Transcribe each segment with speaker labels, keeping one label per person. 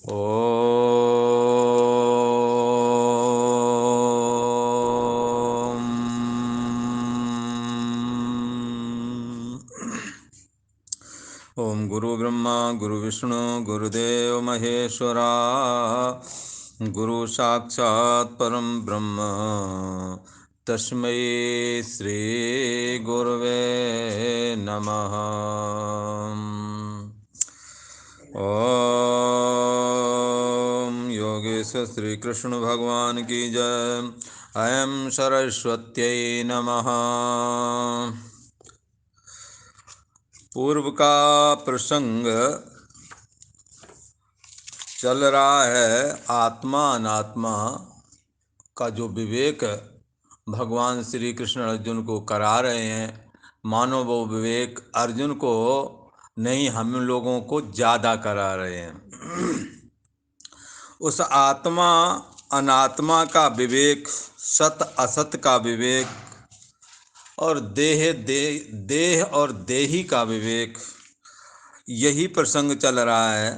Speaker 1: ओम। ओम गुरु ब्रह्मा गुरु विष्णु गुरुदेव महेश्वरा गुरु साक्षात् परम ब्रह्म तस्मै श्री गुरवे नमः। ओम योगेश्वर श्री कृष्ण भगवान की जय। अयं सरस्वत्यै नमः। पूर्व का प्रसंग चल रहा है। आत्मा अनात्मा का जो विवेक भगवान श्री कृष्ण अर्जुन को करा रहे हैं, मानो वो विवेक अर्जुन को नहीं, हम लोगों को ज़्यादा करा रहे हैं। उस आत्मा अनात्मा का विवेक, सत असत का विवेक और देह और देही का विवेक, यही प्रसंग चल रहा है।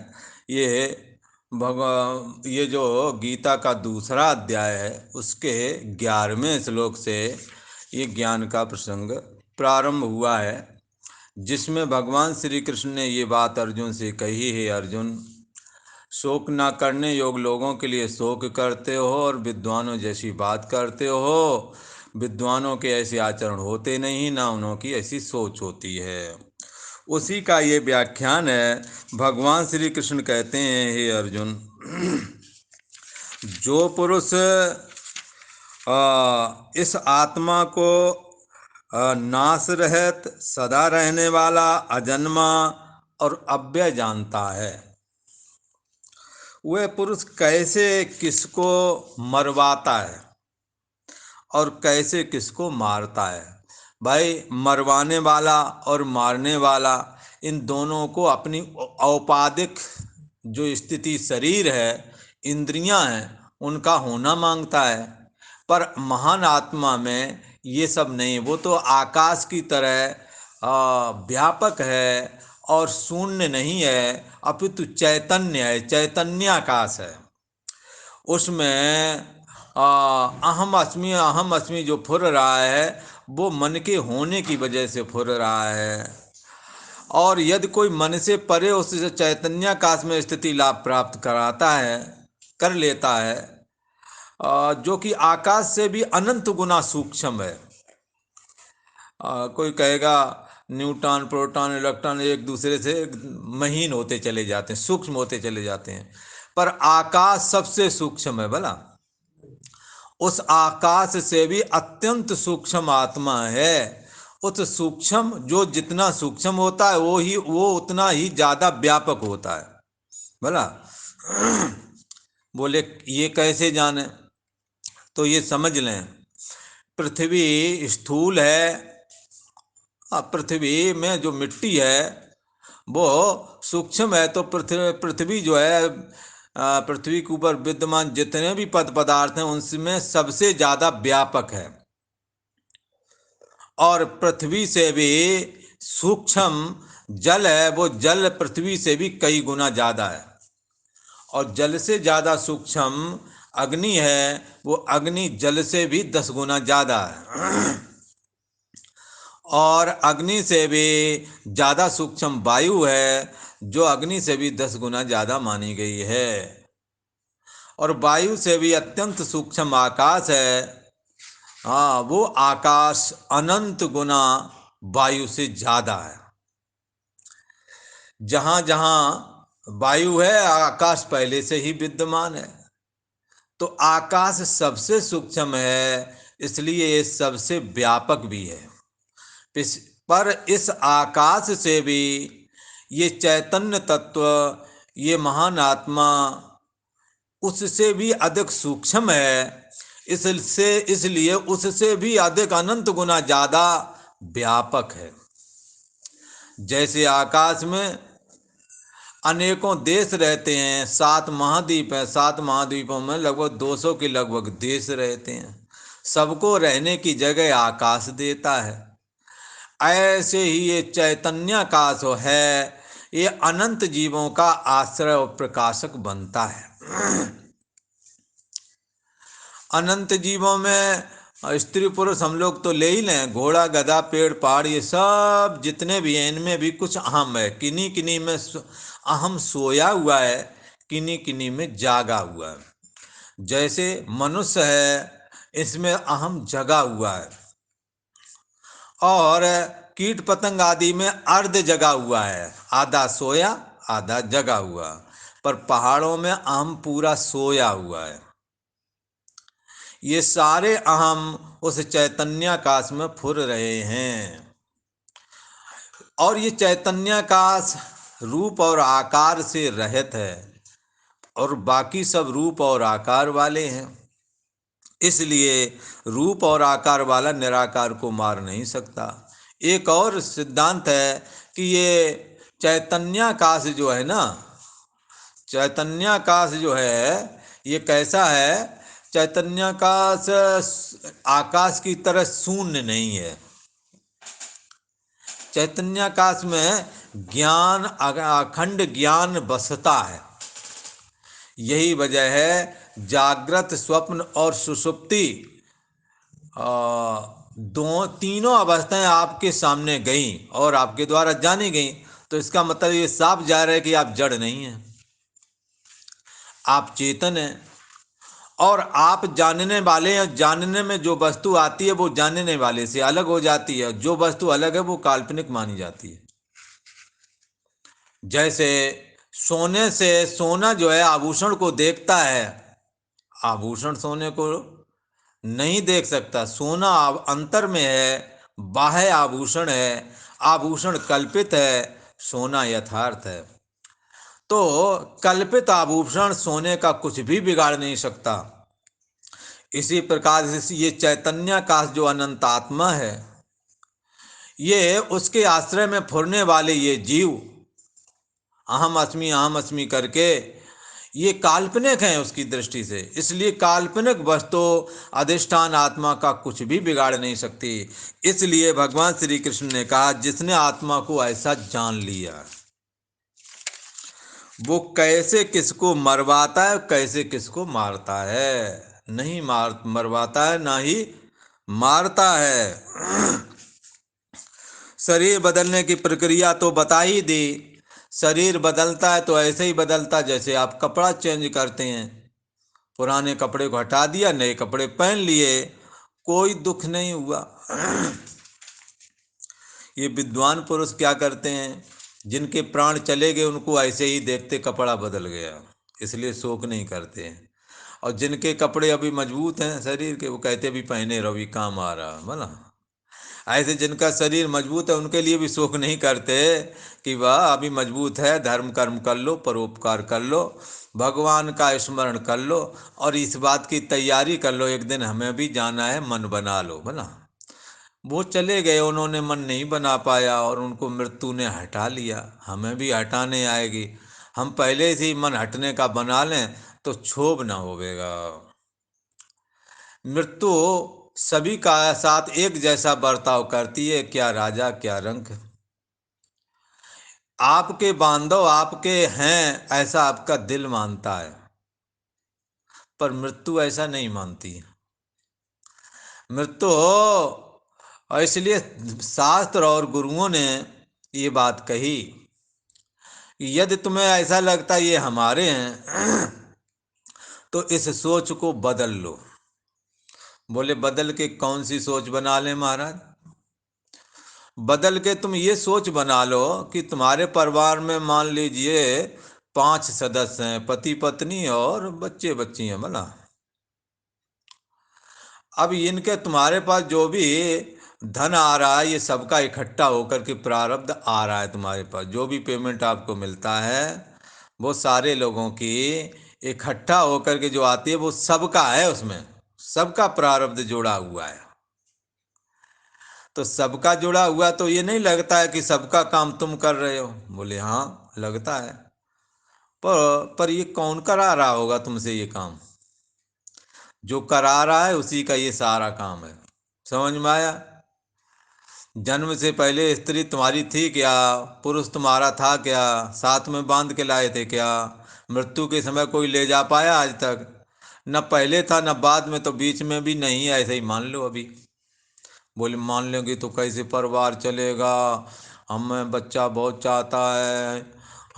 Speaker 1: ये जो गीता का दूसरा अध्याय है, उसके 11वें श्लोक से ये ज्ञान का प्रसंग प्रारंभ हुआ है, जिसमें भगवान श्री कृष्ण ने ये बात अर्जुन से कही है। अर्जुन, शोक ना करने योग्य लोगों के लिए शोक करते हो और विद्वानों जैसी बात करते हो। विद्वानों के ऐसे आचरण होते नहीं, ना उनकी ऐसी सोच होती है। उसी का ये व्याख्यान है। भगवान श्री कृष्ण कहते हैं, हे अर्जुन, जो पुरुष इस आत्मा को नाश रहित, सदा रहने वाला, अजन्मा और अव्यय जानता है, वह पुरुष कैसे किसको मरवाता है और कैसे किसको मारता है। भाई, मरवाने वाला और मारने वाला, इन दोनों को अपनी औपाधिक जो स्थिति शरीर है, इंद्रियां हैं, उनका होना मांगता है। पर महान आत्मा में ये सब नहीं। वो तो आकाश की तरह व्यापक है और शून्य नहीं है, अपितु चैतन्य है, चैतन्याकाश है। उसमें अहम अस्मि जो फुर रहा है, वो मन के होने की वजह से फुर रहा है। और यदि कोई मन से परे उससे चैतन्याकाश में स्थिति लाभ प्राप्त कराता है, कर लेता है, जो कि आकाश से भी अनंत गुना सूक्ष्म है। कोई कहेगा न्यूट्रॉन, प्रोटॉन, इलेक्ट्रॉन एक दूसरे से महीन होते चले जाते हैं, सूक्ष्म होते चले जाते हैं, पर आकाश सबसे सूक्ष्म है। भला उस आकाश से भी अत्यंत सूक्ष्म आत्मा है। उस सूक्ष्म, जो जितना सूक्ष्म होता है वो उतना ही ज्यादा व्यापक होता है। भला बोले ये कैसे जाने? तो ये समझ लें, पृथ्वी स्थूल है। पृथ्वी में जो मिट्टी है वो सूक्ष्म है। तो पृथ्वी जो है, पृथ्वी के ऊपर विद्यमान जितने भी पदार्थ हैं, उनमें सबसे ज्यादा व्यापक है। और पृथ्वी से भी सूक्ष्म जल है, वो जल पृथ्वी से भी कई गुना ज्यादा है। और जल से ज्यादा सूक्ष्म अग्नि है, वो अग्नि जल से भी 10 गुना ज्यादा है। और अग्नि से भी ज्यादा सूक्ष्म वायु है, जो अग्नि से भी 10 गुना ज्यादा मानी गई है। और वायु से भी अत्यंत सूक्ष्म आकाश है। हाँ, वो आकाश अनंत गुना वायु से ज्यादा है। जहां जहां वायु है, आकाश पहले से ही विद्यमान है। तो आकाश सबसे सूक्ष्म है, इसलिए ये सबसे व्यापक भी है। पर इस आकाश से भी ये चैतन्य तत्व, ये महान आत्मा उससे भी अधिक सूक्ष्म है। इसलिए उससे भी अधिक अनंत गुना ज्यादा व्यापक है। जैसे आकाश में अनेकों देश रहते हैं, 7 महाद्वीप हैं, 7 महाद्वीपों में लगभग 200 के लगभग देश रहते हैं। सबको रहने की जगह आकाश देता है। ऐसे ही ये चैतन्याकाश है, ये अनंत जीवों का आश्रय और प्रकाशक बनता है। अनंत जीवों में स्त्री पुरुष हम लोग तो ले ही लें, घोड़ा गधा पेड़ पहाड़ ये सब जितने भी हैं, इनमें भी कुछ अहम है। किन्हीं किन्हीं में अहम सोया हुआ है, किन्हीं किन्हीं में जागा हुआ है। जैसे मनुष्य है, इसमें अहम जगा हुआ है, और कीट पतंग आदि में अर्ध जगा हुआ है, आधा सोया आधा जगा हुआ। पर पहाड़ों में अहम पूरा सोया हुआ है। ये सारे अहम उस चैतन्याकाश में फुर रहे हैं, और ये चैतन्याकाश रूप और आकार से रहित है, और बाकी सब रूप और आकार वाले हैं। इसलिए रूप और आकार वाला निराकार को मार नहीं सकता। एक और सिद्धांत है कि ये चैतन्याकाश जो है ना, चैतन्याकाश जो है ये कैसा है, चैतन्याकाश आकाश की तरह शून्य नहीं है। चैतन्याकाश में ज्ञान, अखंड ज्ञान बसता है। यही वजह है जागृत, स्वप्न और सुषुप्ति दो तीनों अवस्थाएं आपके सामने गईं और आपके द्वारा जानी गईं। तो इसका मतलब ये साफ जा रहा है कि आप जड़ नहीं हैं, आप चेतन हैं। और आप जानने वाले हैं, जानने में जो वस्तु आती है वो जानने वाले से अलग हो जाती है। जो वस्तु अलग है वो काल्पनिक मानी जाती है। जैसे सोने से, सोना जो है आभूषण को देखता है, आभूषण सोने को नहीं देख सकता। सोना अंतर में है, बाह्य आभूषण है, आभूषण कल्पित है, सोना यथार्थ है। तो कल्पित आभूषण सोने का कुछ भी बिगाड़ नहीं सकता। इसी प्रकार से ये चैतन्याकाश जो अनंत आत्मा है, ये उसके आश्रय में फुरने वाले ये जीव अहम अस्मि करके ये काल्पनिक हैं उसकी दृष्टि से। इसलिए काल्पनिक वस्तु अधिष्ठान आत्मा का कुछ भी बिगाड़ नहीं सकती। इसलिए भगवान श्री कृष्ण ने कहा, जिसने आत्मा को ऐसा जान लिया वो कैसे किसको मरवाता है, कैसे किसको मारता है। नहीं मरवाता है, ना ही मारता है। शरीर बदलने की प्रक्रिया तो बता ही दी। शरीर बदलता है तो ऐसे ही बदलता जैसे आप कपड़ा चेंज करते हैं। पुराने कपड़े को हटा दिया, नए कपड़े पहन लिए, कोई दुख नहीं हुआ। ये विद्वान पुरुष क्या करते हैं, जिनके प्राण चले गए उनको ऐसे ही देखते कपड़ा बदल गया, इसलिए शोक नहीं करते हैं। और जिनके कपड़े अभी मजबूत हैं शरीर के, वो कहते भी पहने रहो, भी काम आ रहा बोला। ऐसे जिनका शरीर मजबूत है उनके लिए भी शोक नहीं करते कि वह अभी मजबूत है, धर्म कर्म कर लो, परोपकार कर लो, भगवान का स्मरण कर लो, और इस बात की तैयारी कर लो एक दिन हमें भी जाना है, मन बना लो बोला। वो चले गए, उन्होंने मन नहीं बना पाया और उनको मृत्यु ने हटा लिया। हमें भी हटाने आएगी। हम पहले से ही मन हटने का बना लें तो क्षोभ ना होवेगा। मृत्यु सभी का साथ एक जैसा बर्ताव करती है, क्या राजा क्या रंक। आपके बांधव आपके हैं ऐसा आपका दिल मानता है, पर मृत्यु ऐसा नहीं मानती। मृत्यु और इसलिए शास्त्र और गुरुओं ने ये बात कही कि यदि तुम्हें ऐसा लगता ये हमारे हैं तो इस सोच को बदल लो। बोले बदल के कौन सी सोच बना ले महाराज। बदल के तुम ये सोच बना लो कि तुम्हारे परिवार में मान लीजिए 5 सदस्य हैं, पति पत्नी और बच्चे बच्ची हैं बोला। अब इनके तुम्हारे पास जो भी धन आ रहा है ये सबका इकट्ठा होकर के प्रारब्ध आ रहा है। तुम्हारे पास जो भी पेमेंट आपको मिलता है वो सारे लोगों की इकट्ठा होकर के जो आती है वो सबका है, उसमें सबका प्रारब्ध जुड़ा हुआ है। तो सबका जुड़ा हुआ तो ये नहीं लगता है कि सबका काम तुम कर रहे हो। बोले हाँ लगता है, पर ये कौन करा रहा होगा तुमसे ये काम। जो करा रहा है उसी का ये सारा काम है। समझ में आया। जन्म से पहले स्त्री तुम्हारी थी क्या? पुरुष तुम्हारा था क्या? साथ में बांध के लाए थे क्या? मृत्यु के समय कोई ले जा पाया आज तक? न पहले था न बाद में, तो बीच में भी नहीं है, ऐसे ही मान लो अभी। बोले मान लेंगे तो कैसे परिवार चलेगा? हमें बच्चा बहुत चाहता है,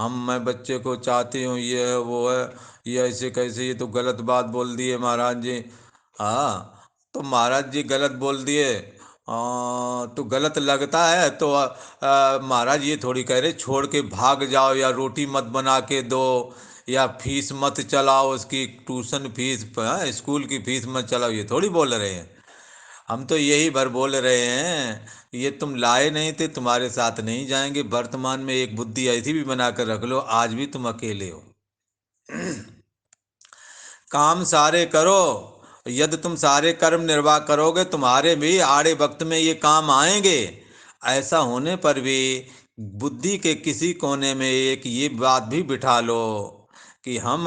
Speaker 1: मैं बच्चे को चाहती हूँ, ये है वो है, ये ऐसे कैसे, ये तो गलत बात बोल दिए महाराज जी। हाँ, तो महाराज जी गलत बोल दिए, तो गलत लगता है तो महाराज ये थोड़ी कह रहे छोड़ के भाग जाओ, या रोटी मत बना के दो, या फीस मत चलाओ, उसकी ट्यूशन फीस, स्कूल की फीस मत चलाओ, ये थोड़ी बोल रहे हैं। हम तो यही भर बोल रहे हैं, ये तुम लाए नहीं थे, तुम्हारे साथ नहीं जाएंगे। वर्तमान में एक बुद्धि ऐसी भी बना कर रख लो, आज भी तुम अकेले हो। काम सारे करो, यदि तुम सारे कर्म निर्वाह करोगे, तुम्हारे भी आड़े वक्त में ये काम आएंगे। ऐसा होने पर भी बुद्धि के किसी कोने में एक ये बात भी बिठा लो कि हम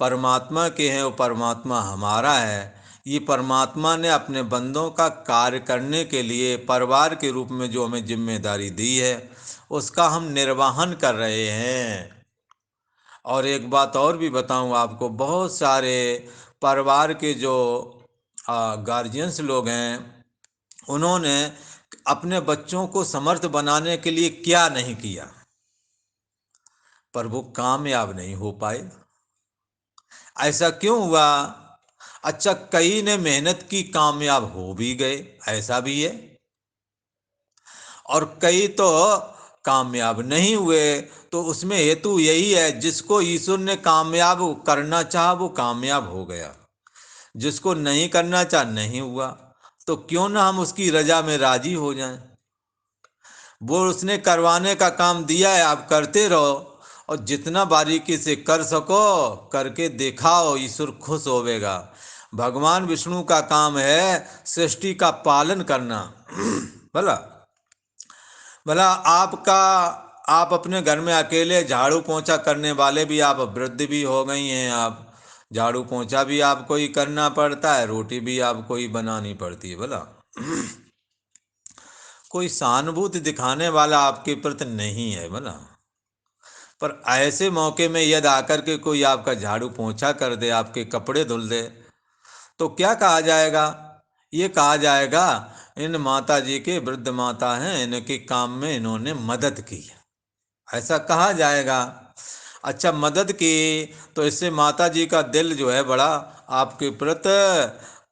Speaker 1: परमात्मा के हैं, वो परमात्मा हमारा है। ये परमात्मा ने अपने बंदों का कार्य करने के लिए परिवार के रूप में जो हमें जिम्मेदारी दी है, उसका हम निर्वहन कर रहे हैं। और एक बात और भी बताऊं आपको, बहुत सारे परिवार के जो गार्जियंस लोग हैं, उन्होंने अपने बच्चों को समर्थ बनाने के लिए क्या नहीं किया, पर वो कामयाब नहीं हो पाए। ऐसा क्यों हुआ? अच्छा, कई ने मेहनत की, कामयाब हो भी गए, ऐसा भी है। और कई तो कामयाब नहीं हुए, तो उसमें हेतु यही है, जिसको ईश्वर ने कामयाब करना चाहा वो कामयाब हो गया, जिसको नहीं करना चाहा नहीं हुआ। तो क्यों ना हम उसकी रजा में राजी हो जाएं। वो उसने करवाने का काम दिया है, आप करते रहो, और जितना बारीकी से कर सको करके दिखाओ, ईश्वर खुश होवेगा। भगवान विष्णु का काम है सृष्टि का पालन करना। भला भला आपका, आप अपने घर में अकेले झाड़ू पोंछा करने वाले भी, आप वृद्ध भी हो गई हैं, आप झाड़ू पोंछा भी आपको ही करना पड़ता है, रोटी भी आपको ही बनानी पड़ती है। भला कोई सहानुभूति दिखाने वाला आपके प्रति नहीं है। भला पर ऐसे मौके में यदि आकर के कोई आपका झाड़ू पोंछा कर दे, आपके कपड़े धुल दे, तो क्या कहा जाएगा? ये कहा जाएगा, इन माता जी के, वृद्ध माता हैं, इनके काम में इन्होंने मदद की, ऐसा कहा जाएगा। अच्छा, मदद की तो इससे माता जी का दिल जो है बड़ा आपके प्रति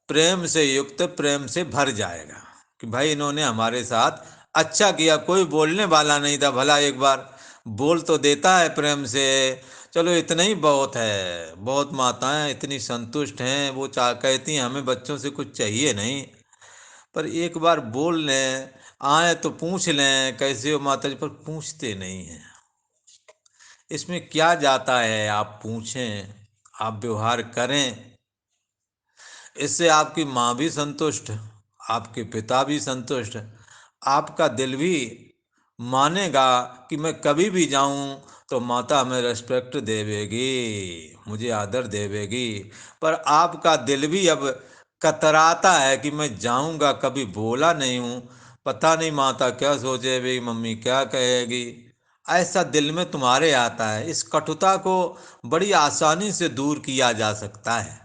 Speaker 1: प्रेम से युक्त, प्रेम से भर जाएगा कि भाई इन्होंने हमारे साथ अच्छा किया। कोई बोलने वाला नहीं था, भला एक बार बोल तो देता है प्रेम से, चलो इतना ही बहुत है। बहुत माताएं इतनी संतुष्ट हैं, वो चाह कहती हैं हमें बच्चों से कुछ चाहिए नहीं, पर एक बार बोल लें, आए तो पूछ लें कैसे हो माता जी, पर पूछते नहीं हैं। इसमें क्या जाता है, आप पूछें, आप व्यवहार करें, इससे आपकी माँ भी संतुष्ट, आपके पिता भी संतुष्ट, आपका दिल भी मानेगा कि मैं कभी भी जाऊं तो माता हमें रेस्पेक्ट देवेगी, मुझे आदर देवेगी। पर आपका दिल भी अब कतराता है कि मैं जाऊंगा, कभी बोला नहीं हूं, पता नहीं माता क्या सोचेगी, मम्मी क्या कहेगी, ऐसा दिल में तुम्हारे आता है। इस कटुता को बड़ी आसानी से दूर किया जा सकता है।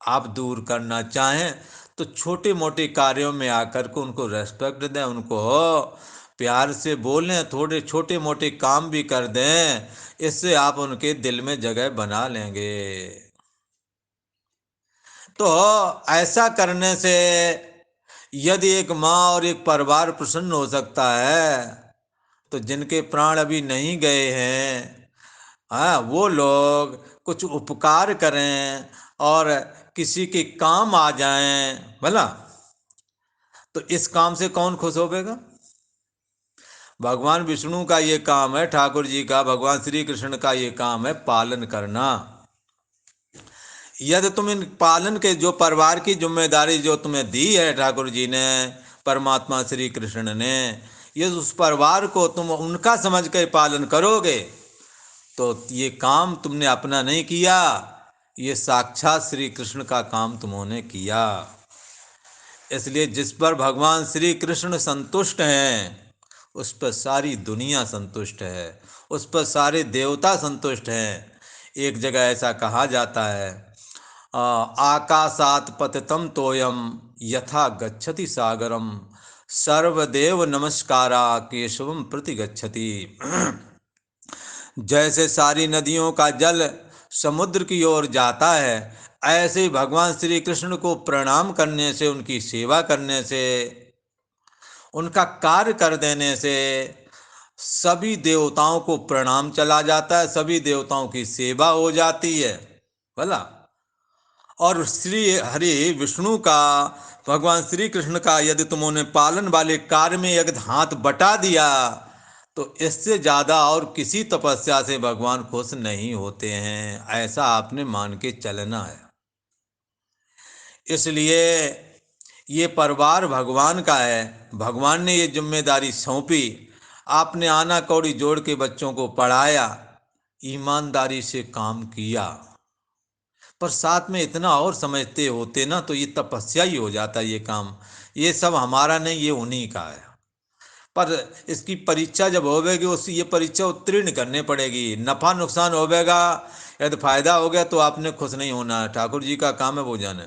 Speaker 1: आप दूर करना चाहें तो छोटे मोटे कार्यों में आकर के उनको रेस्पेक्ट दें, उनको प्यार से बोलें, थोड़े छोटे मोटे काम भी कर दें, इससे आप उनके दिल में जगह बना लेंगे। तो ऐसा करने से यदि एक माँ और एक परिवार प्रसन्न हो सकता है, तो जिनके प्राण अभी नहीं गए हैं, हाँ, वो लोग कुछ उपकार करें और किसी के काम आ जाएं, भला तो इस काम से कौन खुश होगा? भगवान विष्णु का ये काम है, ठाकुर जी का, भगवान श्री कृष्ण का ये काम है पालन करना। यदि तुम इन पालन के जो परिवार की जिम्मेदारी जो तुम्हें दी है ठाकुर जी ने, परमात्मा श्री कृष्ण ने, ये उस परिवार को तुम उनका समझ कर पालन करोगे, तो ये काम तुमने अपना नहीं किया, ये साक्षात श्री कृष्ण का काम तुमने किया। इसलिए जिस पर भगवान श्री कृष्ण संतुष्ट हैं उस पर सारी दुनिया संतुष्ट है, उस पर सारे देवता संतुष्ट हैं। एक जगह ऐसा कहा जाता है, आकाशात पतितम तोयम यथा गच्छति सागरम सर्वदेव नमस्कारा केशवम प्रति गच्छति। जैसे सारी नदियों का जल समुद्र की ओर जाता है, ऐसे ही भगवान श्री कृष्ण को प्रणाम करने से, उनकी सेवा करने से, उनका कार्य कर देने से सभी देवताओं को प्रणाम चला जाता है, सभी देवताओं की सेवा हो जाती है भला। और श्री हरि विष्णु का, भगवान श्री कृष्ण का यदि तुमने पालन वाले कार्य में यदि हाथ बटा दिया तो इससे ज़्यादा और किसी तपस्या से भगवान खुश नहीं होते हैं। ऐसा आपने मान के चलना है। इसलिए ये परिवार भगवान का है, भगवान ने ये जिम्मेदारी सौंपी। आपने आना कौड़ी जोड़ के बच्चों को पढ़ाया, ईमानदारी से काम किया, पर साथ में इतना और समझते होते ना तो ये तपस्या ही हो जाता ये काम। ये सब हमारा नहीं, ये उन्हीं का है। पर इसकी परीक्षा जब होवेगी, उस ये परीक्षा उत्तीर्ण करनी पड़ेगी। नफ़ा नुकसान होवेगा, यदि फायदा हो गया तो आपने खुश नहीं होना, ठाकुर जी का काम है वो जाने।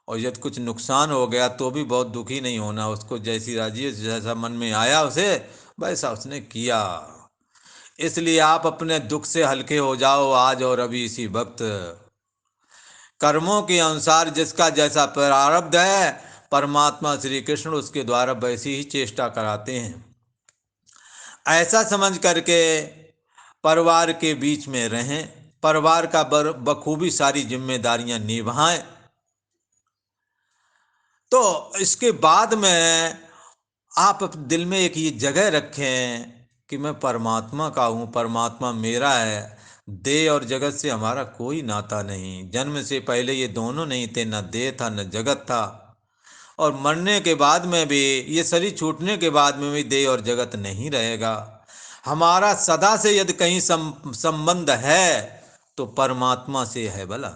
Speaker 1: और यदि कुछ नुकसान हो गया तो भी बहुत दुखी नहीं होना, उसको जैसी राजी जैसा मन में आया उसे वैसा उसने किया। इसलिए आप अपने दुख से हल्के हो जाओ आज और अभी इसी वक्त। कर्मों के अनुसार जिसका जैसा प्रारब्ध है, परमात्मा श्री कृष्ण उसके द्वारा वैसी ही चेष्टा कराते हैं। ऐसा समझ करके परिवार के बीच में रहें, परिवार का बखूबी सारी जिम्मेदारियां निभाएं। तो इसके बाद में आप दिल में एक ये जगह रखें कि मैं परमात्मा का हूँ, परमात्मा मेरा है। देह और जगत से हमारा कोई नाता नहीं। जन्म से पहले ये दोनों नहीं थे, न देह था न जगत था। और मरने के बाद में भी, ये शरीर छूटने के बाद में भी देह और जगत नहीं रहेगा। हमारा सदा से यदि कहीं संबंध है तो परमात्मा से है भला।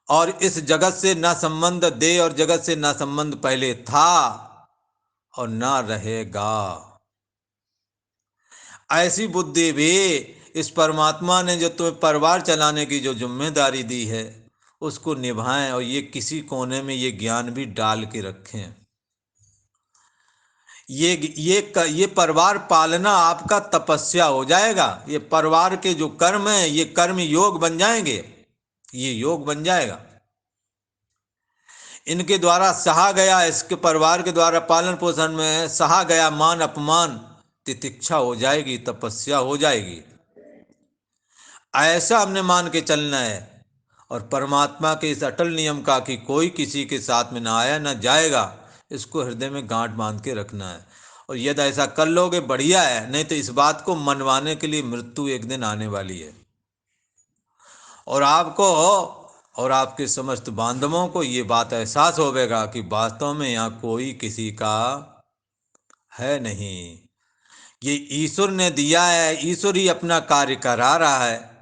Speaker 1: और इस जगत से ना संबंध, देह और जगत से ना संबंध पहले था और ना रहेगा। ऐसी बुद्धि भी इस परमात्मा ने जो तुम्हें परिवार चलाने की जो जिम्मेदारी दी है उसको निभाएं, और ये किसी कोने में ये ज्ञान भी डाल के रखें। ये परिवार पालना आपका तपस्या हो जाएगा। ये परिवार के जो कर्म हैं ये कर्म योग बन जाएंगे, ये योग बन जाएगा। इनके द्वारा सहा गया, इसके परिवार के द्वारा पालन पोषण में सहा गया मान अपमान तितिक्षा हो जाएगी, तपस्या हो जाएगी। ऐसा हमने मान के चलना है। और परमात्मा के इस अटल नियम का कि कोई किसी के साथ में ना आया ना जाएगा, इसको हृदय में गांठ बांध के रखना है। और यदि ऐसा कर लोगे बढ़िया है, नहीं तो इस बात को मनवाने के लिए मृत्यु एक दिन आने वाली है। और आपको और आपके समस्त बांधवों को ये बात एहसास होगा कि वास्तव में यहाँ कोई किसी का है नहीं। ये ईश्वर ने दिया है, ईश्वर ही अपना कार्य करा रहा है।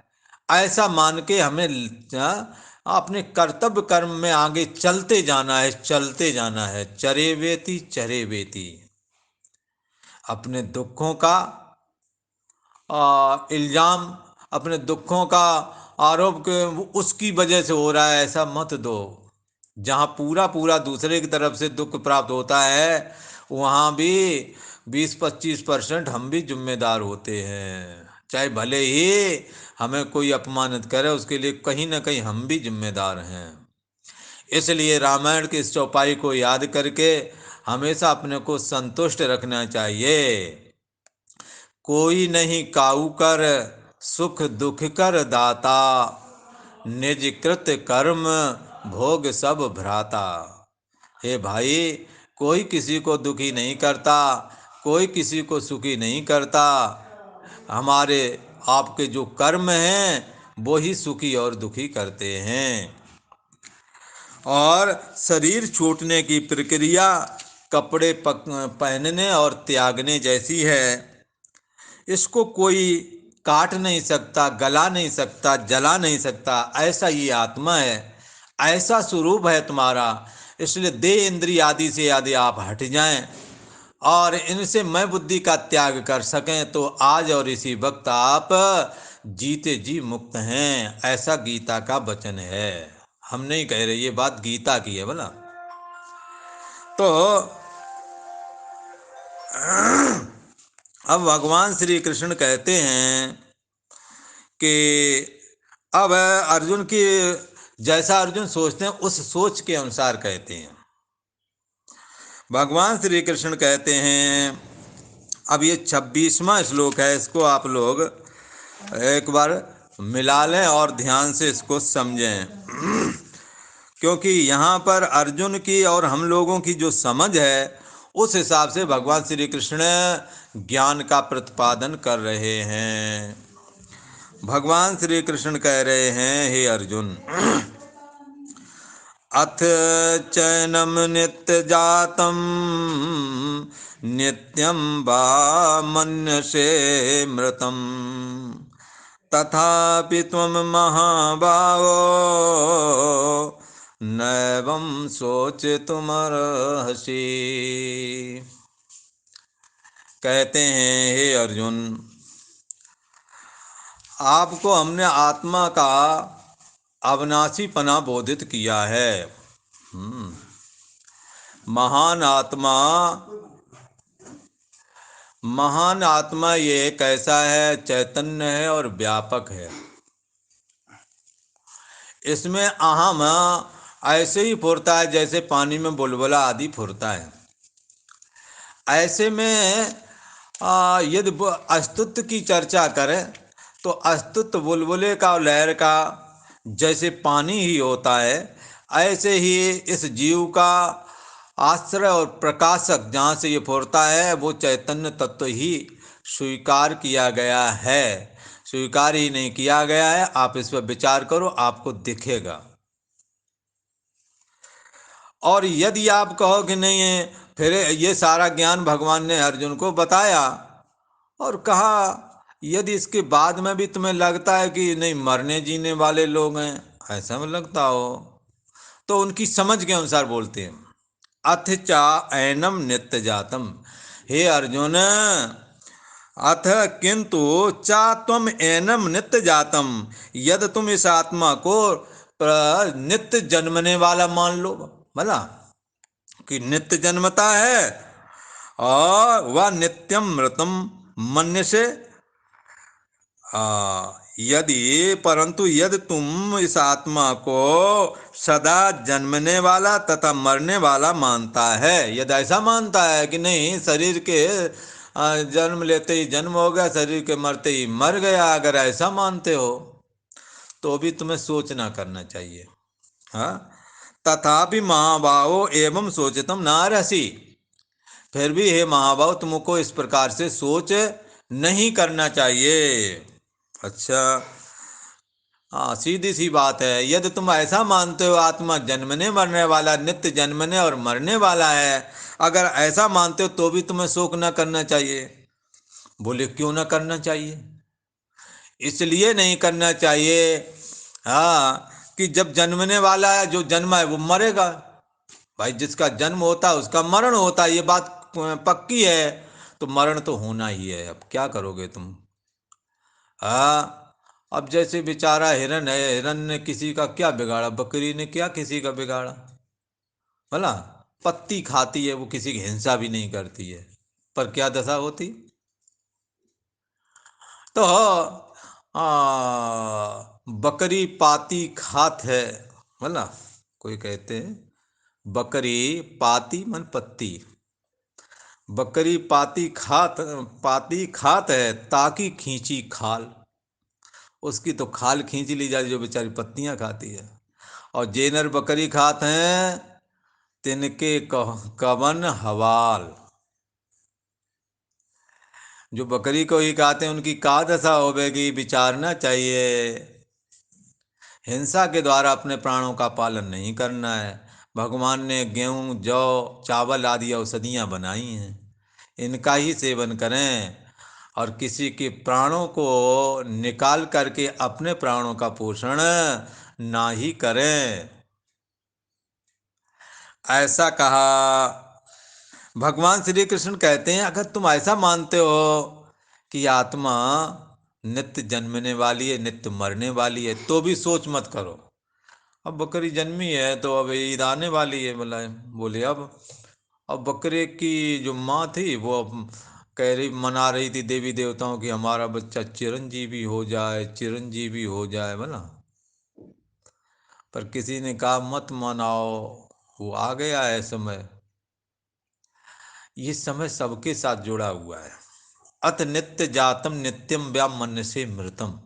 Speaker 1: ऐसा मान के हमें अपने कर्तव्य कर्म में आगे चलते जाना है, चलते जाना है। चरे वेती चरे वेती। अपने दुखों का इल्जाम, अपने दुखों का आरोप के उसकी वजह से हो रहा है, ऐसा मत दो। जहाँ पूरा पूरा दूसरे की तरफ से दुख प्राप्त होता है वहाँ भी 20-25% हम भी जिम्मेदार होते हैं। चाहे भले ही हमें कोई अपमानित करे, उसके लिए कहीं ना कहीं हम भी जिम्मेदार हैं। इसलिए रामायण की इस चौपाई को याद करके हमेशा अपने को संतुष्ट रखना चाहिए। कोई नहीं काऊ कर सुख दुख कर दाता, निज कृत कर्म भोग सब भ्राता। हे भाई, कोई किसी को दुखी नहीं करता, कोई किसी को सुखी नहीं करता। हमारे आपके जो कर्म हैं वो ही सुखी और दुखी करते हैं। और शरीर छूटने की प्रक्रिया कपड़े पहनने और त्यागने जैसी है। इसको कोई काट नहीं सकता, गला नहीं सकता, जला नहीं सकता। ऐसा ये आत्मा है, ऐसा स्वरूप है तुम्हारा। इसलिए देह इंद्रिय आदि से यदि आप हट जाएं और इनसे मैं बुद्धि का त्याग कर सकें तो आज और इसी वक्त आप जीते जी मुक्त हैं। ऐसा गीता का वचन है, हम नहीं कह रहे, ये बात गीता की है बोला। तो अब भगवान श्री कृष्ण कहते हैं कि अब अर्जुन की जैसा अर्जुन सोचते हैं उस सोच के अनुसार कहते हैं। भगवान श्री कृष्ण कहते हैं, अब ये 26वां श्लोक है, इसको आप लोग एक बार मिला लें और ध्यान से इसको समझें, क्योंकि यहाँ पर अर्जुन की और हम लोगों की जो समझ है उस हिसाब से भगवान श्री कृष्ण ज्ञान का प्रतिपादन कर रहे हैं। भगवान श्री कृष्ण कह रहे हैं, हे अर्जुन, अथ चैनम नित्य जातम नित्यम वा मन्यसे मृतम तथापि त्वं महाबाहो नैवं सोचितुमर्हसि। कहते हैं, हे अर्जुन, आपको हमने आत्मा का अविनाशीपना बोधित किया है। महान आत्मा ये कैसा है? चैतन्य है और व्यापक है। इसमें अहम ऐसे ही फुरता है जैसे पानी में बुलबुला आदि फुरता है। ऐसे में यदि अस्तित्व की चर्चा करें तो अस्तित्व बुलबुले का और लहर का जैसे पानी ही होता है, ऐसे ही इस जीव का आश्रय और प्रकाशक जहाँ से ये फुरता है वो चैतन्य तत्व ही स्वीकार किया गया है। स्वीकार ही नहीं किया गया है, आप इस पर विचार करो, आपको दिखेगा। और यदि आप कहो कि नहीं है, फिर ये सारा ज्ञान भगवान ने अर्जुन को बताया और कहा, यदि इसके बाद में भी तुम्हें लगता है कि नहीं मरने जीने वाले लोग हैं, ऐसा में लगता हो तो उनकी समझ के अनुसार बोलते हैं। अथ चा ऐनम नित्य जातम, हे अर्जुन, अथ किंतु चा त्वम एनम नित्य जातम, यदि तुम इस आत्मा को नित्य जन्मने वाला मान लो, भला कि नित्य जन्मता है और वह नित्यम मृतम मन्य से, परंतु यदि तुम इस आत्मा को सदा जन्मने वाला तथा मरने वाला मानता है, यदि ऐसा मानता है कि नहीं शरीर के जन्म लेते ही जन्म हो गया, शरीर के मरते ही मर गया, अगर ऐसा मानते हो तो भी तुम्हें सोचना करना चाहिए। हाँ, तथापि महाभावो एवं सोचितम नारसी, फिर भी हे महाभाव तुमको इस प्रकार से सोच नहीं करना चाहिए। अच्छा, हाँ, सीधी सी बात है। यदि तुम ऐसा मानते हो आत्मा जन्मने मरने वाला, नित्य जन्मने और मरने वाला है, अगर ऐसा मानते हो तो भी तुम्हें शोक न करना चाहिए। बोले क्यों ना करना चाहिए? इसलिए नहीं करना चाहिए, हाँ, कि जब जन्मने वाला है, जो जन्मा है वो मरेगा। भाई जिसका जन्म होता है उसका मरण होता है, ये बात पक्की है। तो मरण तो होना ही है, अब क्या करोगे तुम? हाँ, अब जैसे बेचारा हिरन है, हिरन ने किसी का क्या बिगाड़ा, बकरी ने क्या किसी का बिगाड़ा, भला पत्ती खाती है, वो किसी की हिंसा भी नहीं करती है, पर क्या दशा होती। तो बकरी पाती खात है, भला कोई कहते हैं बकरी पाती मन पत्ती, बकरी पाती खात है ताकि खींची खाल, उसकी तो खाल खींच ली जाती जो बेचारी पत्तियां खाती है। और जेनर बकरी खात हैं तिनके कवन हवाल, जो बकरी को ही खाते हैं उनकी का दशा होवेगी, विचारना चाहिए। हिंसा के द्वारा अपने प्राणों का पालन नहीं करना है। भगवान ने गेहूँ जौ चावल आदि औषधियाँ बनाई हैं, इनका ही सेवन करें और किसी के प्राणों को निकाल करके अपने प्राणों का पोषण ना ही करें। ऐसा कहा। भगवान श्री कृष्ण कहते हैं अगर तुम ऐसा मानते हो कि आत्मा नित्य जन्मने वाली है, नित्य मरने वाली है, तो भी सोच मत करो। अब बकरी जन्मी है तो अब ईद आने वाली है, बोला। बोले अब बकरे की जो माँ थी वो अब कह रही, मना रही थी देवी देवताओं की हमारा बच्चा चिरंजीवी हो जाए, चिरंजीवी हो जाए, बोला। पर किसी ने कहा मत मनाओ, वो आ गया है समय। ये समय सबके साथ जुड़ा हुआ है। अत नित्य जातम नित्यम व्याम मन से मृतम।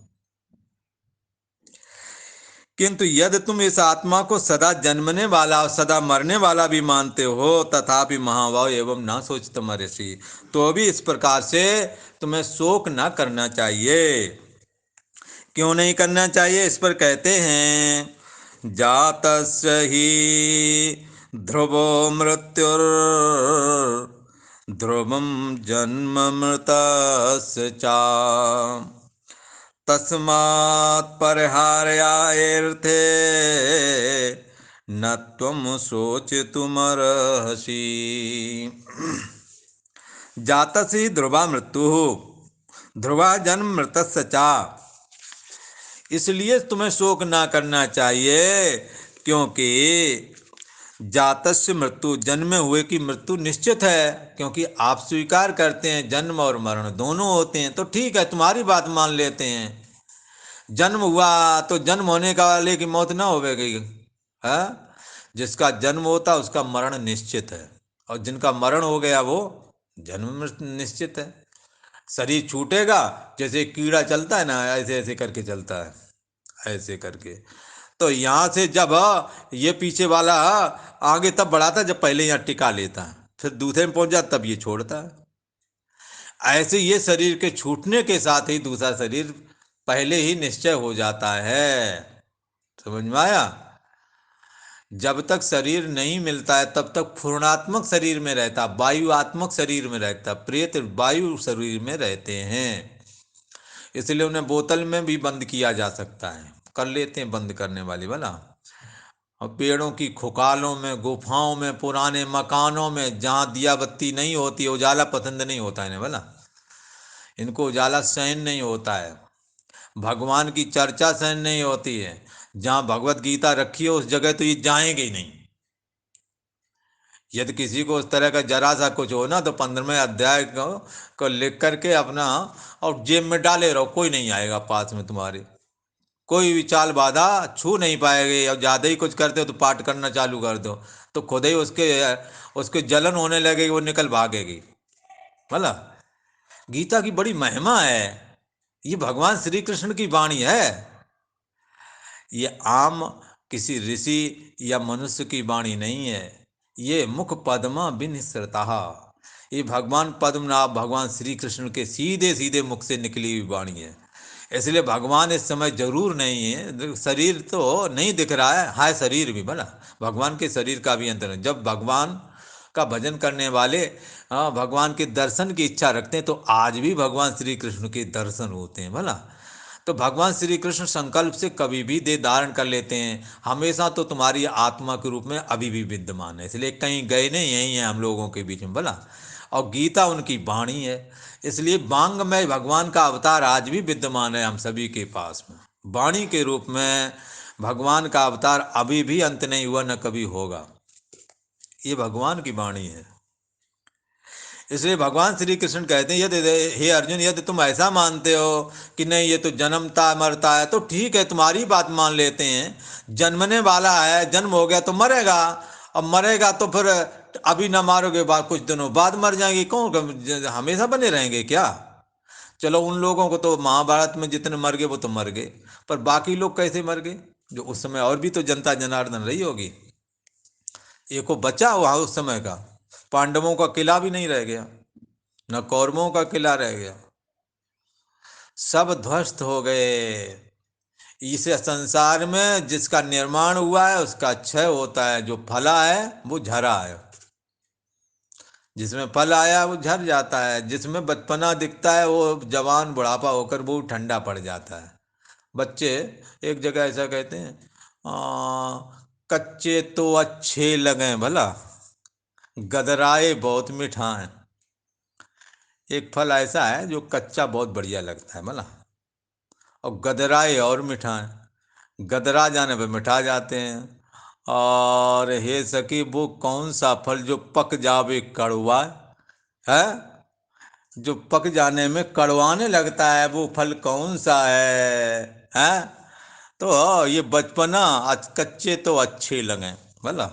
Speaker 1: किंतु यदि तुम इस आत्मा को सदा जन्मने वाला और सदा मरने वाला भी मानते हो, तथापि महाभाव एवं ना सोचतम ऋषि, तो भी इस प्रकार से तुम्हें शोक ना करना चाहिए। क्यों नहीं करना चाहिए? इस पर कहते हैं, जातस्य ही ध्रुवो मृत्युर ध्रुवम जन्म मृतस्य चा तस्मात् परिहार्यार्थे न त्वं शोचितुमर्हसि। जातस्य ध्रुवा मृत्यु ध्रुवा जन्म मृतस्य चा। इसलिए तुम्हें शोक ना करना चाहिए, क्योंकि जातस्य मृत्यु, जन्मे हुए की मृत्यु निश्चित है। क्योंकि आप स्वीकार करते हैं जन्म और मरण दोनों होते हैं, तो ठीक है, तुम्हारी बात मान लेते हैं। जन्म हुआ तो जन्म होने का वाले की मौत ना होगी है। जिसका जन्म होता उसका मरण निश्चित है, और जिनका मरण हो गया वो जन्म निश्चित है। शरीर छूटेगा, जैसे कीड़ा चलता है ना, ऐसे ऐसे करके चलता है, ऐसे करके। तो यहाँ से जब ये पीछे वाला आगे तब बढ़ाता जब पहले यहाँ टिका लेता है, फिर दूसरे में पहुंच जाता तब ये छोड़ता है। ऐसे ये शरीर के छूटने के साथ ही दूसरा शरीर पहले ही निश्चय हो जाता है। समझ में आया? जब तक शरीर नहीं मिलता है तब तक पूर्णात्मक शरीर में रहता, वायुआत्मक शरीर में रहता, प्रेत वायु शरीर में रहते हैं। इसलिए उन्हें बोतल में भी बंद किया जा सकता है, कर लेते हैं बंद करने वाली वाला। और पेड़ों की खुकालों में, गुफाओं में, पुराने मकानों में जहाँ दिया बत्ती नहीं होती, उजाला पसंद नहीं होता है ना वाला। इनको उजाला सहन नहीं होता है। भगवान की चर्चा सहन नहीं होती है। जहाँ भगवत गीता रखी है उस जगह तो ये जाएंगे ही नहीं। यदि किसी को उस तरह का जरा सा कुछ हो ना, तो 15वें अध्याय को लिख करके अपना और जेब में डाले रहो, कोई नहीं आएगा पास में तुम्हारे। कोई भी चाल बाधा छू नहीं पाएगी। और ज़्यादा ही कुछ करते हो तो पाठ करना चालू कर दो, तो खुद ही उसके उसके जलन होने लगेगी, वो निकल भागेगी। बोला, गीता की बड़ी महिमा है। ये भगवान श्री कृष्ण की वाणी है। ये आम किसी ऋषि या मनुष्य की वाणी नहीं है। ये मुख पद्मा विनिसृता, ये भगवान पद्मनाभ भगवान श्री कृष्ण के सीधे सीधे मुख से निकली हुई वाणी है। इसलिए भगवान इस समय जरूर नहीं है। शरीर तो नहीं दिख रहा है, हाय शरीर भी बना, भगवान के शरीर का भी अंतर है। जब भगवान का भजन करने वाले भगवान के दर्शन की इच्छा रखते हैं, तो आज भी भगवान श्री कृष्ण के दर्शन होते हैं भला। तो भगवान श्री कृष्ण संकल्प से कभी भी देह धारण कर लेते हैं, हमेशा तो तुम्हारी आत्मा के रूप में अभी भी विद्यमान है। इसलिए कहीं गए नहीं, यही है हम लोगों के बीच में भला। और गीता उनकी वाणी है, इसलिए वांग में भगवान का अवतार आज भी विद्यमान है हम सभी के पास में। वाणी के रूप में भगवान का अवतार अभी भी अंत नहीं हुआ, न कभी होगा। ये भगवान की वाणी है। इसलिए भगवान श्री कृष्ण कहते हैं, यदि हे अर्जुन, यदि तुम ऐसा मानते हो कि नहीं ये तो जन्मता मरता है, तो ठीक है, तुम्हारी बात मान लेते हैं। जन्मने वाला है, जन्म हो गया तो मरेगा। अब मरेगा तो फिर अभी ना मारोगे, बाद कुछ दिनों बाद मर जाएंगे। कौन हमेशा बने रहेंगे क्या? चलो उन लोगों को तो महाभारत में जितने मर गए वो तो मर गए, पर बाकी लोग कैसे मर गए? जो उस समय और भी तो जनता जनार्दन रही होगी। एको बचा हुआ उस समय का, पांडवों का किला भी नहीं रह गया, न कौरवों का किला रह गया, सब ध्वस्त हो गए। इस संसार में जिसका निर्माण हुआ है उसका क्षय होता है, जो फला है वो झरा है। जिसमें फल आया वो झर जाता है, जिसमें बचपना दिखता है वो जवान बुढ़ापा होकर वो ठंडा पड़ जाता है। बच्चे एक जगह ऐसा कहते हैं, कच्चे तो अच्छे लगे भला, गदराए बहुत मीठा है। एक फल ऐसा है जो कच्चा बहुत बढ़िया लगता है भला, और गदराए और मीठा है। गदरा जाने पर मिठा जाते हैं। और हे सखी, वो कौन सा फल जो पक जावे कड़वा है? जो पक जाने में कड़वाने लगता है, वो फल कौन सा है? तो ये बचपना कच्चे तो अच्छे लगे भला।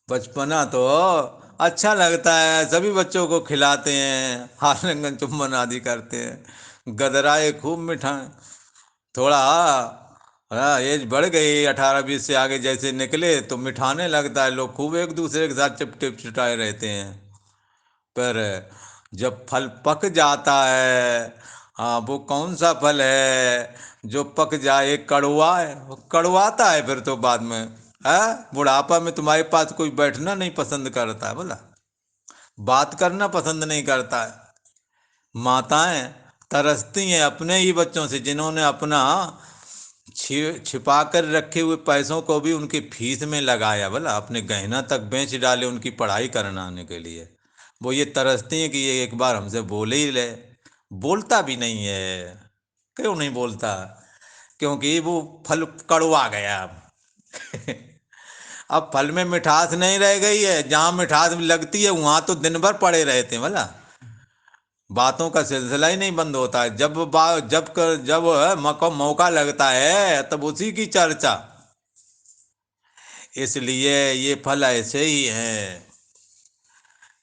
Speaker 1: बचपना तो अच्छा लगता है, सभी बच्चों को खिलाते हैं, आलिंगन चुम्बन आदि करते हैं। गदराए खूब मिठाई। थोड़ा हाँ एज बढ़ गई, 18-20 से आगे जैसे निकले तो मिठाने लगता है, लोग खूब एक दूसरे के साथ चिपटे चिटाए रहते हैं। पर जब फल पक जाता है, हाँ वो कौन सा फल है जो पक जाए कड़वा है? वो कड़वाता है फिर तो बाद में है। बुढ़ापा में तुम्हारे पास कोई बैठना नहीं पसंद करता है बोला, बात करना पसंद नहीं करता है। माताएं तरसती हैं अपने ही बच्चों से, जिन्होंने अपना छिपा कर रखे हुए पैसों को भी उनकी फीस में लगाया बोला, अपने गहना तक बेच डाले उनकी पढ़ाई कराने के लिए। वो ये तरसती हैं कि ये एक बार हमसे बोले ही ले। बोलता भी नहीं है। क्यों नहीं बोलता? क्योंकि वो फल कड़वा गया अब। अब फल में मिठास नहीं रह गई है, जहाँ मिठास लगती है वहां तो दिन भर पड़े रहते हैं बोला। बातों का सिलसिला ही नहीं बंद होता है। जब मौका लगता है तब उसी की चर्चा। इसलिए ये फल ऐसे ही हैं।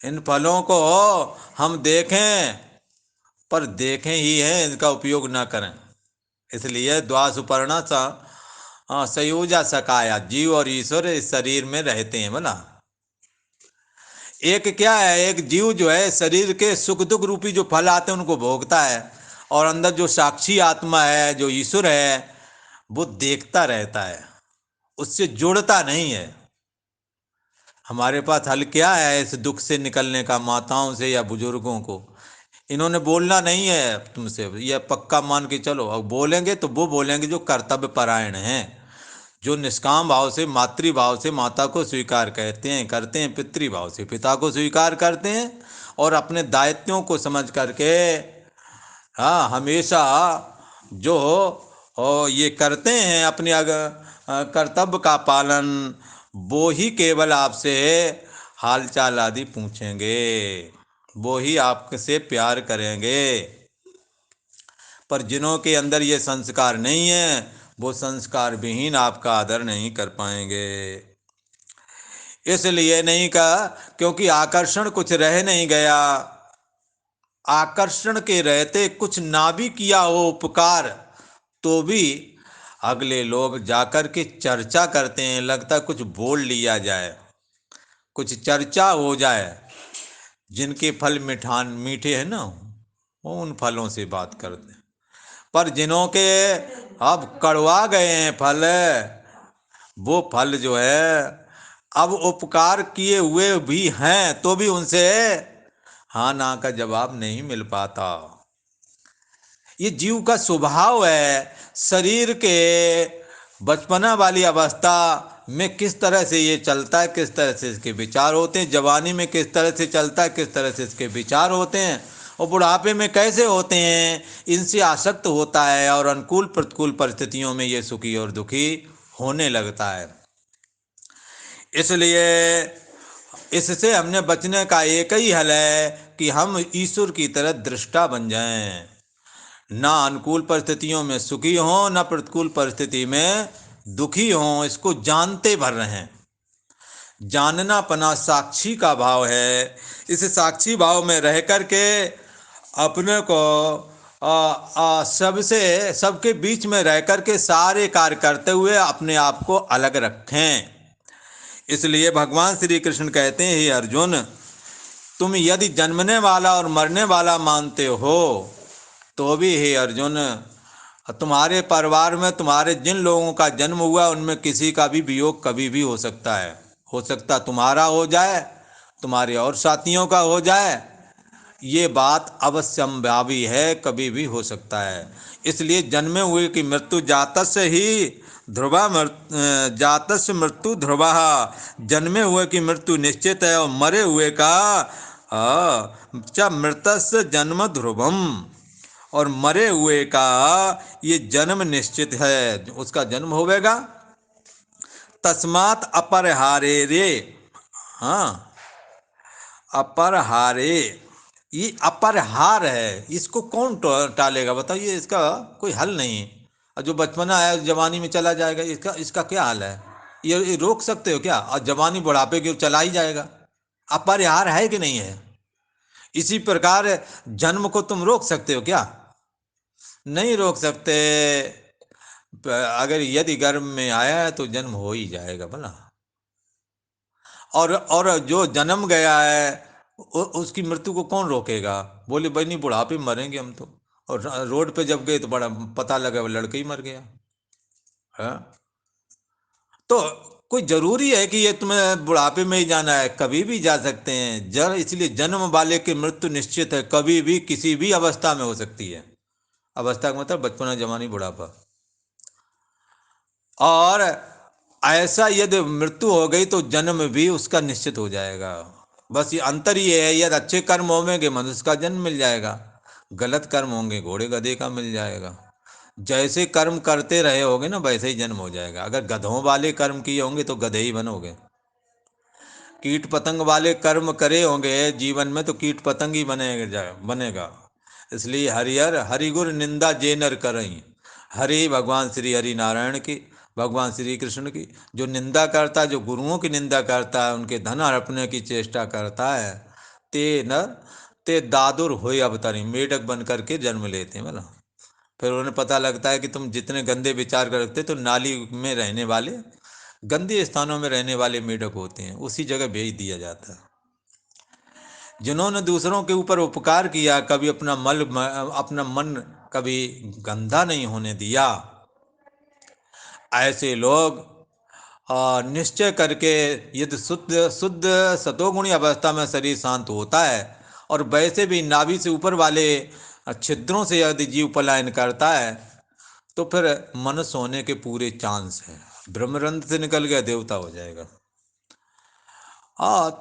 Speaker 1: इन फलों को हम देखें, पर देखें ही है, इनका उपयोग ना करें। इसलिए द्वासुपर्णा सा संयोजा सकाया, जीव और ईश्वर इस शरीर में रहते हैं बोला। एक क्या है, एक जीव जो है शरीर के सुख दुख रूपी जो फल आते हैं उनको भोगता है, और अंदर जो साक्षी आत्मा है जो ईश्वर है वो देखता रहता है, उससे जुड़ता नहीं है। हमारे पास हल क्या है इस दुख से निकलने का? माताओं से या बुजुर्गों को इन्होंने बोलना नहीं है तुमसे, यह पक्का मान के चलो। अब बोलेंगे तो वो बोलेंगे जो कर्तव्य परायण हैं, जो निष्काम भाव से मातृभाव से माता को स्वीकार कहते हैं करते हैं, पितृभाव से पिता को स्वीकार करते हैं, और अपने दायित्वों को समझ करके हाँ हमेशा जो ये करते हैं अपने कर्तव्य का पालन, वो ही केवल आपसे हालचाल आदि पूछेंगे, वो ही आपसे प्यार करेंगे। पर जिन्हों के अंदर ये संस्कार नहीं है, वो संस्कार विहीन आपका आदर नहीं कर पाएंगे। इसलिए नहीं कहा क्योंकि आकर्षण कुछ रह नहीं गया। आकर्षण के रहते कुछ ना भी किया हो उपकार, तो भी अगले लोग जाकर के चर्चा करते हैं, लगता कुछ बोल लिया जाए, कुछ चर्चा हो जाए। जिनके फल मीठे हैं ना, वो उन फलों से बात करते हैं। पर जिन्हों के अब कड़वा गए हैं फल, वो फल जो है अब उपकार किए हुए भी हैं तो भी उनसे हाँ ना का जवाब नहीं मिल पाता। ये जीव का स्वभाव है। शरीर के बचपना वाली अवस्था में किस तरह से ये चलता है, किस तरह से इसके विचार होते हैं, जवानी में किस तरह से चलता है, किस तरह से इसके विचार होते हैं, और बुढ़ापे में कैसे होते हैं, इनसे आसक्त होता है, और अनुकूल प्रतिकूल परिस्थितियों में ये सुखी और दुखी होने लगता है। इसलिए इससे हमने बचने का एक ही हल है कि हम ईश्वर की तरह दृष्टा बन जाएं, ना अनुकूल परिस्थितियों में सुखी हों, ना प्रतिकूल परिस्थिति में दुखी हों, इसको जानते भर रहें। जानना पना साक्षी का भाव है। इस साक्षी भाव में रह कर के अपने को सबसे सबके बीच में रह कर के सारे कार्य करते हुए अपने आप को अलग रखें। इसलिए भगवान श्री कृष्ण कहते हैं, हे अर्जुन, तुम यदि जन्मने वाला और मरने वाला मानते हो तो भी हे अर्जुन, तुम्हारे परिवार में तुम्हारे जिन लोगों का जन्म हुआ उनमें किसी का भी वियोग कभी भी हो सकता है। हो सकता तुम्हारा हो जाए, तुम्हारे और साथियों का हो जाए, ये बात अवश्यंभावी है, कभी भी हो सकता है। इसलिए जन्मे हुए की मृत्यु जातस्य ही ध्रुवा जातस्य मृत्यु ध्रुवा, जन्मे हुए की मृत्यु निश्चित है और मरे हुए का च मृतस्य जन्म ध्रुवम, और मरे हुए का ये जन्म निश्चित है, उसका जन्म होवेगा। तस्मात् अपरहारे रे, हाँ अपरहारे, ये अपरहार है, इसको कौन टालेगा बताइए, इसका कोई हल नहीं। और जो बचपना है जवानी में चला जाएगा, इसका इसका क्या हाल है? ये रोक सकते हो क्या? और जवानी बुढ़ापे के चला ही जाएगा। अपरिहार है कि नहीं है? इसी प्रकार जन्म को तुम रोक सकते हो क्या? नहीं रोक सकते। अगर यदि गर्भ में आया है तो जन्म हो ही जाएगा भला। और जो जन्म गया है उसकी मृत्यु को कौन रोकेगा? बोले भाई नहीं, बुढ़ापे में मरेंगे हम तो। और रोड पे जब गए तो बड़ा पता लगा वो लड़का ही मर गया है। तो कोई जरूरी है कि ये तुम्हें बुढ़ापे में ही जाना है? कभी भी जा सकते हैं। इसलिए जन्म वाले की मृत्यु निश्चित है, कभी भी किसी भी अवस्था में हो सकती है। अवस्था का मतलब बचपना, जवानी, बुढ़ापा। और ऐसा यदि मृत्यु हो गई तो जन्म भी उसका निश्चित हो जाएगा। बस ये अंतर ये है, यदि अच्छे कर्म होंगे मनुष्य का जन्म मिल जाएगा, गलत कर्म होंगे घोड़े गधे का मिल जाएगा। जैसे कर्म करते रहे होगे ना वैसे ही जन्म हो जाएगा। अगर गधों वाले कर्म किए होंगे तो गधे ही बनोगे। कीट पतंग वाले कर्म करे होंगे जीवन में तो कीट पतंग ही बनेगा। इसलिए हरिहर हरिगुर निंदा जे नर करई। हरि भगवान श्री हरि नारायण की, भगवान श्री कृष्ण की। जो निंदा करता है, जो गुरुओं की निंदा करता है, उनके धन हड़पने की चेष्टा करता है, ते नर ते दादुर होय अवतारी, मेढक बन करके जन्म लेते हैं बोला। फिर उन्हें पता लगता है कि तुम जितने गंदे विचार करते तो नाली में रहने वाले, गंदे स्थानों में रहने वाले मेढक होते हैं, उसी जगह भेज दिया जाता है। जिन्होंने दूसरों के ऊपर उपकार किया, कभी अपना मन कभी गंदा नहीं होने दिया, ऐसे लोग निश्चय करके, यदि शुद्ध शुद्ध सतोगुणी अवस्था में शरीर शांत होता है और वैसे भी नाभि से ऊपर वाले छिद्रों से यदि जीव पलायन करता है तो फिर मनुष्य होने के पूरे चांस हैं। ब्रह्मरंध्र से निकल गया देवता हो जाएगा।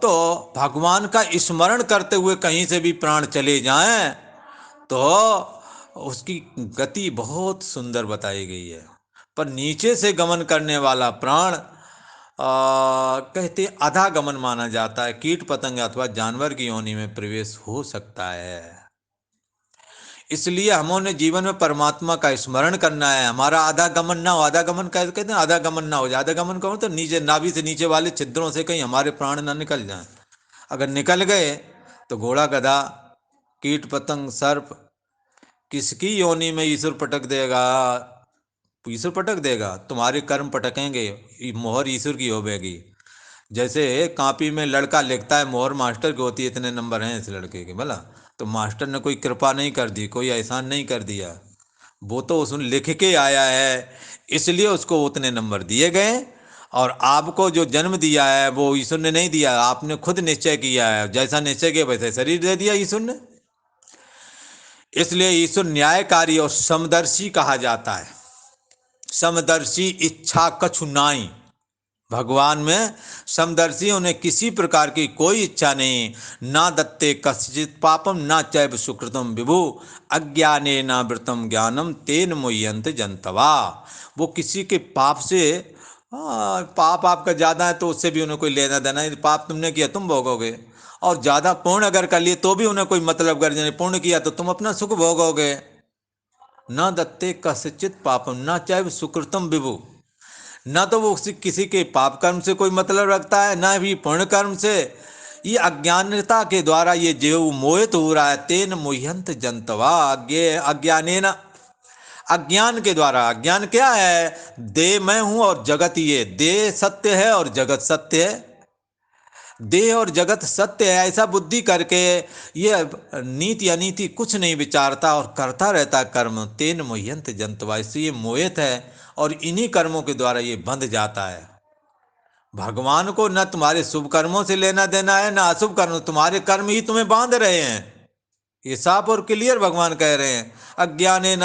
Speaker 1: तो भगवान का स्मरण करते हुए कहीं से भी प्राण चले जाएं तो उसकी गति बहुत सुंदर बताई गई है। पर नीचे से गमन करने वाला प्राण कहते आधा गमन माना जाता है, कीट पतंग अथवा जानवर की योनि में प्रवेश हो सकता है। इसलिए हमने जीवन में परमात्मा का स्मरण करना है। हमारा आधा गमन ना हो, आधा गमन कहते हैं, आधा गमन ना हो जाए। आधा गमन कहो तो नीचे नाभि से नीचे वाले छिद्रों से कहीं हमारे प्राण ना निकल जाएं। अगर निकल गए तो घोड़ा गधा कीट पतंग सर्प किसकी योनि में ईश्वर पटक देगा? ईश्वर पटक देगा, तुम्हारे कर्म पटकेंगे, मोहर ईश्वर की होगी। जैसे कॉपी में लड़का लिखता है, मोहर मास्टर की होती है, इतने नंबर हैं इस लड़के के भला, तो मास्टर ने कोई कृपा नहीं कर दी, कोई एहसान नहीं कर दिया, वो तो उसने लिख के आया है, इसलिए उसको उतने नंबर दिए गए। और आपको जो जन्म दिया है वो ईश्वर ने नहीं दिया, आपने खुद निश्चय किया है। जैसा निश्चय किया वैसे शरीर दे दिया ईश्वर ने। इसलिए ईश्वर न्यायकारी और समदर्शी कहा जाता है। समदर्शी इच्छा कछु नाई, भगवान में समदर्शी, उन्हें किसी प्रकार की कोई इच्छा नहीं। ना दत्ते कश्चित पापम ना चैव सुकृतम विभु, अज्ञाने ना वृतम ज्ञानम तेन मुह्यंत जंतवा। वो किसी के पाप से, पाप आपका ज़्यादा है तो उससे भी उन्हें कोई लेना देना नहीं। पाप तुमने किया तुम भोगोगे, और ज़्यादा पुण्य अगर कर लिए तो भी उन्हें कोई मतलब कर नहीं। पुण्य किया तो तुम अपना सुख भोगोगे। न दत्ते कश्चित पापम न चाहे सुकृतम विभु, न तो वो किसी के पाप कर्म से कोई मतलब रखता है, न भी पुण्य कर्म से। ये अज्ञानता के द्वारा ये जो मोहित हो रहा है, तेन मुह्यंत जंतवा, अज्ञाने न, अज्ञान के द्वारा। अज्ञान क्या है? देह मैं हूं और जगत ये, देह सत्य है और जगत सत्य है, देह और जगत सत्य है, ऐसा बुद्धि करके ये नीति अनीति कुछ नहीं विचारता और करता रहता कर्म। तेन मोह्यंत जंतवा, इससे ये मोहित है और इन्हीं कर्मों के द्वारा ये बंध जाता है। भगवान को न तुम्हारे शुभ कर्मों से लेना देना है, न अशुभ कर्म, तुम्हारे कर्म ही तुम्हें बांध रहे हैं। ये साफ और क्लियर भगवान कह रहे हैं। अज्ञाने न,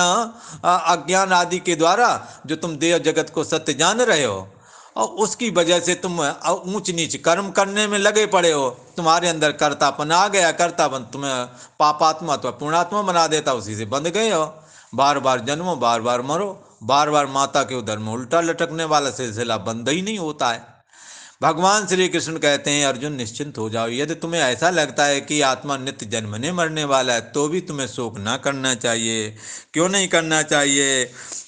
Speaker 1: अज्ञान आदि के द्वारा जो तुम देह जगत को सत्य जान रहे हो और उसकी वजह से तुम ऊंच नीच कर्म करने में लगे पड़े हो। तुम्हारे अंदर कर्तापन आ गया, कर्तापन तुम्हें पापात्मा अथवा पुण्यात्मा बना देता, उसी से बंध गए हो। बार बार जन्मो, बार बार मरो, बार बार माता के उदर में उल्टा लटकने वाला सिलसिला बंद ही नहीं होता है। भगवान श्री कृष्ण कहते हैं, अर्जुन निश्चिंत हो जाओ। यदि तुम्हें ऐसा लगता है कि आत्मा नित्य जन्मने मरने वाला है तो भी तुम्हें शोक ना करना चाहिए। क्यों नहीं करना चाहिए?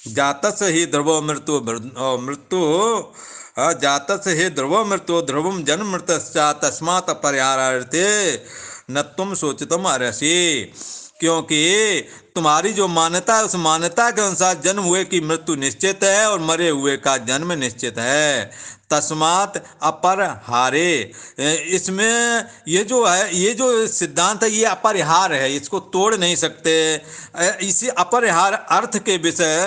Speaker 1: जातस ही ध्रुवो मृत्यु मृत्यु जातस ही ध्रुवो मृत्यु ध्रुवम जन्म मृतश्चा तस्मात् अपरिहारार्थे न तुम सोचितम अर्हसि। क्योंकि तुम्हारी जो मान्यता है उस मान्यता के अनुसार जन्म हुए की मृत्यु निश्चित है और मरे हुए का जन्म निश्चित है। तस्मात अपरिहारे, इसमें ये जो है, ये जो सिद्धांत है ये अपरिहार है, इसको तोड़ नहीं सकते। इसी अपरिहार अर्थ के विषय,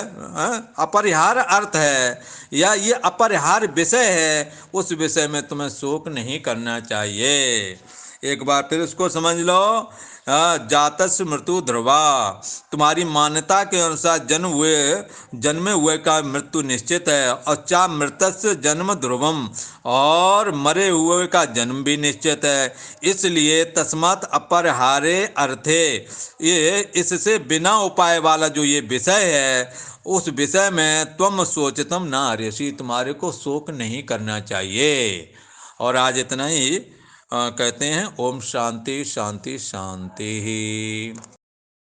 Speaker 1: अपरिहार अर्थ है या ये अपरिहार विषय है, उस विषय में तुम्हें शोक नहीं करना चाहिए। एक बार फिर उसको समझ लो। जातस मृत्यु ध्रुवा, तुम्हारी मान्यता के अनुसार जन्मे हुए का मृत्यु निश्चित है। और चा मृतस्य जन्म ध्रुवम, और मरे हुए का जन्म भी निश्चित है। इसलिए तस्मात् अपरिहारे अर्थे, ये इससे बिना उपाय वाला जो ये विषय है उस विषय में तुम सोचतम ना अर्हसि, तुम्हारे को शोक नहीं करना चाहिए। और आज इतना ही कहते हैं। ओम शांति शांति शांति।